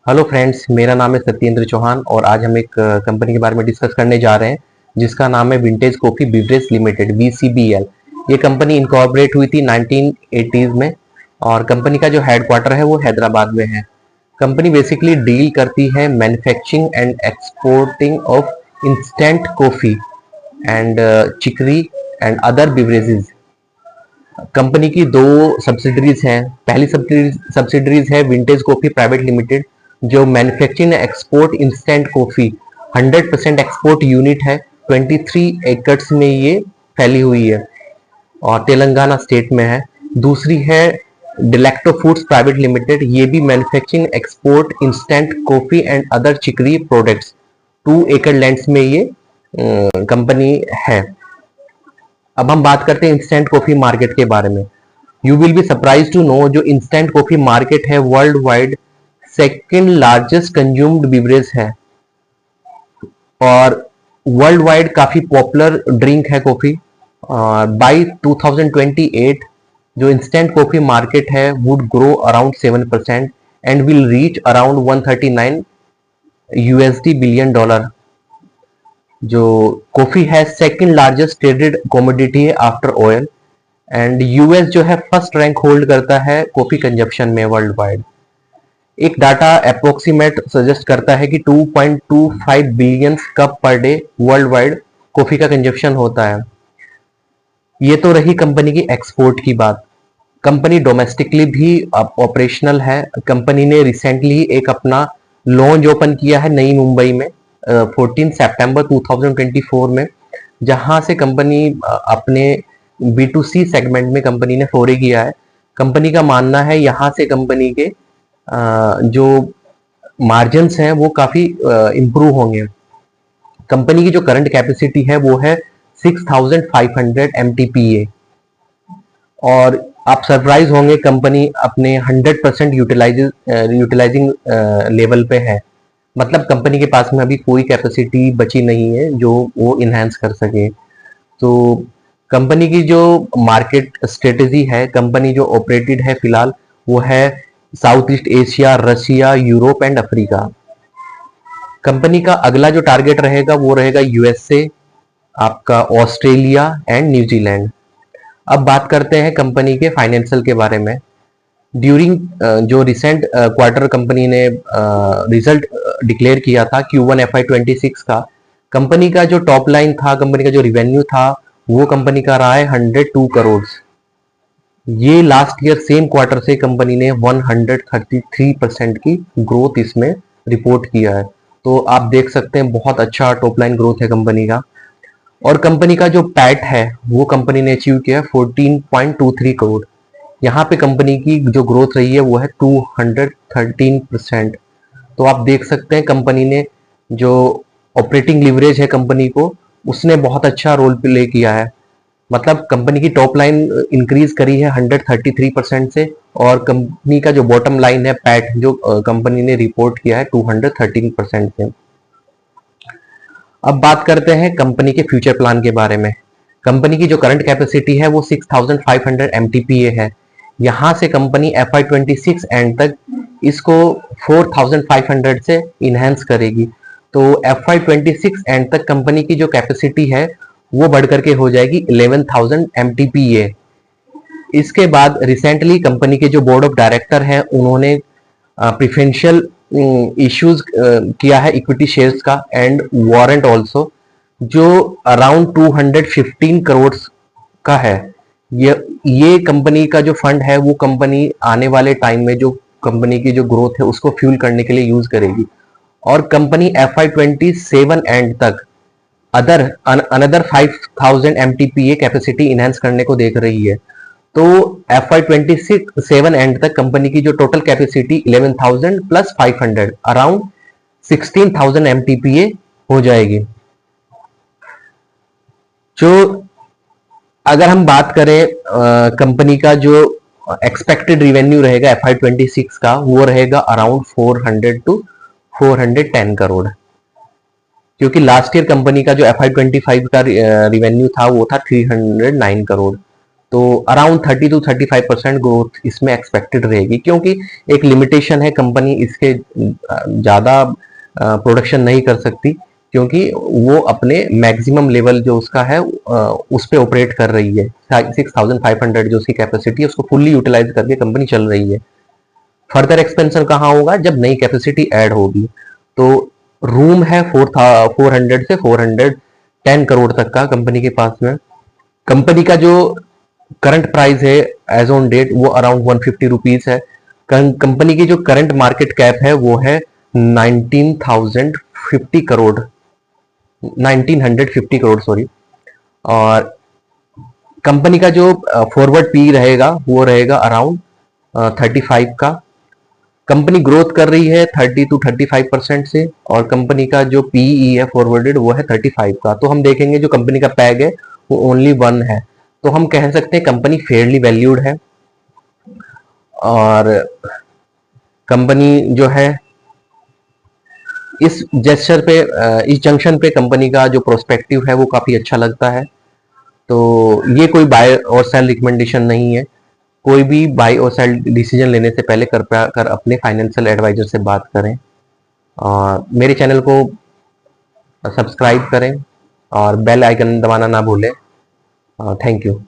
Hello friends, मेरा नाम है सत्येंद्र चौहान और आज हम एक कंपनी के बारे में डिस्कस करने जा रहे हैं जिसका नाम है vintage coffee beverage limited VCBL। ये कंपनी इनकॉर्पोरेट हुई थी 1980s में और कंपनी का जो हेडक्वार्टर है वो हैदराबाद में है। कंपनी बेसिकली डील करती है manufacturing and exporting of instant coffee and chicory and other beverages. Company की दो सब्सिडरीज हैं। पहली सब्सिडरीज है विंटेज कॉफी प्राइवेट लिमिटेड जो manufacturing export instant coffee 100% export unit है। 23 एकड़्स में ये फैली हुई है और तेलंगाना स्टेट में है। दूसरी है डिलेक्टो फूड्स प्राइवेट लिमिटेड, ये भी manufacturing export instant coffee and other chicory products. 2 एकड़ लैंड्स में ये कंपनी है। अब हम बात करते हैं इंस्टेंट कॉफी मार्केट के बारे में। You will be surprise to know जो इंस्टेंट कॉफी मार्केट है world wide second largest consumed beverage है और वर्ल्ड वाइड काफी पॉपुलर ड्रिंक है कॉफी। बाई 2028 जो इंस्टेंट कॉफी मार्केट है would grow around 7% and will reach around 139 USD billion dollar. जो coffee है सेकंड लार्जेस्ट ट्रेडेड कमोडिटी है आफ्टर ऑयल एंड यूएस जो है फर्स्ट रैंक होल्ड करता है कॉफी कंजप्शन में वर्ल्ड वाइड। एक डाटा अप्रोक्सीमेट सजेस्ट करता है कि 2.25 billion cup per day world wide coffee का कंजप्शन होता है। ये तो रही कंपनी की एक्सपोर्ट की बात। कंपनी डोमेस्टिकली भी ऑपरेशनल है। कंपनी ने रिसेंटली एक अपना लॉन्च ओपन किया है नई मुंबई में 14 सितंबर 2024 में, जहां से कंपनी अपने B2C सेगमेंट में कंपनी ने फोरे किया है। कंपनी का मानना है यहाँ से कंपनी के जो मार्जिन्स हैं वो काफी इम्प्रूव होंगे। कंपनी की जो करंट कैपेसिटी है वो है 6500 MTPA और आप सरप्राइज होंगे कंपनी अपने 100% यूटिलाइजिंग लेवल पे है। मतलब कंपनी के पास में अभी कोई कैपेसिटी बची नहीं है जो वो इनहेंस कर सके। तो कंपनी की जो मार्केट स्ट्रेटेजी है, कंपनी जो ऑपरेटेड है फिलहाल वो है south east Asia, Russia, Europe and Africa. Company का अगला जो टारगेट रहेगा वो रहेगा USA, आपका ऑस्ट्रेलिया एंड न्यूजीलैंड। अब बात करते हैं कंपनी के फाइनेंशियल के बारे में। ड्यूरिंग जो रिसेंट क्वार्टर कंपनी ने रिजल्ट डिक्लेयर किया था Q1 FY26 का, कंपनी का जो टॉप लाइन था, कंपनी का जो रिवेन्यू था वो कंपनी का रहा है 102 करोड़। ये लास्ट ईयर सेम क्वार्टर से कंपनी ने 133% की ग्रोथ इसमें रिपोर्ट किया है। तो आप देख सकते हैं बहुत अच्छा टॉप लाइन ग्रोथ है कंपनी का। और कंपनी का जो पैट है वो कंपनी ने अचीव किया 14.23 करोड़। यहाँ पे कंपनी की जो ग्रोथ रही है वो है 213%। तो आप देख सकते हैं कंपनी ने जो ऑपरेटिंग लिवरेज है कंपनी को, उसने बहुत अच्छा रोल प्ले किया है। मतलब कंपनी की टॉप लाइन इंक्रीज करी है 133% से और कंपनी का जो बॉटम लाइन है पैट जो कंपनी ने रिपोर्ट किया है 213% से। अब बात करते हैं कंपनी के फ्यूचर प्लान के बारे में। कंपनी की जो करंट कैपेसिटी है वो 6500 MTPA है। यहाँ से कंपनी FY26 एंड तक इसको 4500 से इनहेंस करेगी। तो FY26 एंड तक कंपनी की जो कैपेसिटी है वो बढ़ करके हो जाएगी 11000 MTPA। इसके बाद रिसेंटली कंपनी के जो बोर्ड ऑफ डायरेक्टर हैं उन्होंने प्रिफरेंशियल इश्यूज किया है इक्विटी शेयर्स का एंड वारंट ऑल्सो, जो अराउंड 215 करोड़ का है। ये कंपनी का जो फंड है वो कंपनी आने वाले टाइम में जो कंपनी की जो ग्रोथ है उसको फ्यूल करने के लिए यूज करेगी। और कंपनी FY27 एंड तक अनदर 5000 MTPA कैपेसिटी इनहेंस करने को देख रही है। तो FY27 एंड तक कंपनी की जो total capacity 11000 plus 500 around 16000 MTPA हो जाएगी। जो अगर हम बात करें कंपनी का जो एक्सपेक्टेड रिवेन्यू रहेगा FY26 का वो रहेगा अराउंड 400 टू 410 करोड़, क्योंकि लास्ट ईयर कंपनी का जो FY25 का रिवेन्यू था वो था 309 करोड़। तो अराउंड 30 to 35% ग्रोथ इसमें एक्सपेक्टेड रहेगी, क्योंकि एक लिमिटेशन है, कंपनी इसके ज़्यादा प्रोडक्शन नहीं कर सकती, क्योंकि वो अपने मैक्सिमम लेवल जो उसका है उस पे ऑपरेट कर रही है। 6500 जो उसकी कैपेसिटी है उसको फुल्ली यूटिलाइज करके कंपनी चल रही है। फर्दर एक्सपेंशन कहाँ होगा, जब नई कैपेसिटी ऐड होगी। तो रूम है 400 से 410 करोड़ तक का कंपनी के पास में। कंपनी का जो करंट प्राइस है एज ऑन डेट वो अराउंड 150 रुपीज है। कंपनी की जो करंट मार्केट कैप है वो है 19,050 करोड़, 1950 करोड़ सॉरी। और कंपनी का जो फॉरवर्ड पी रहेगा वो रहेगा अराउंड 35 का। कंपनी ग्रोथ कर रही है 30 to 35% से, और कंपनी का जो पीई है फॉरवर्डेड वो है 35 का। तो हम देखेंगे जो कंपनी का पैग है वो ओनली 1 है, तो हम कह सकते हैं कंपनी फेयरली वैल्यूड है। और कंपनी जो है इस जेस्चर पे, इस जंक्शन पे कंपनी का जो प्रोस्पेक्टिव है वो काफी अच्छा लगता है। तो ये कोई बाय और सेल रिकमेंडेशन नहीं है। कोई भी बाय और सेल डिसीजन लेने से पहले कृपया कर अपने फाइनेंशियल एडवाइजर से बात करें, और मेरे चैनल को सब्सक्राइब करें और बेल आइकन दबाना ना भूलें। Thank you.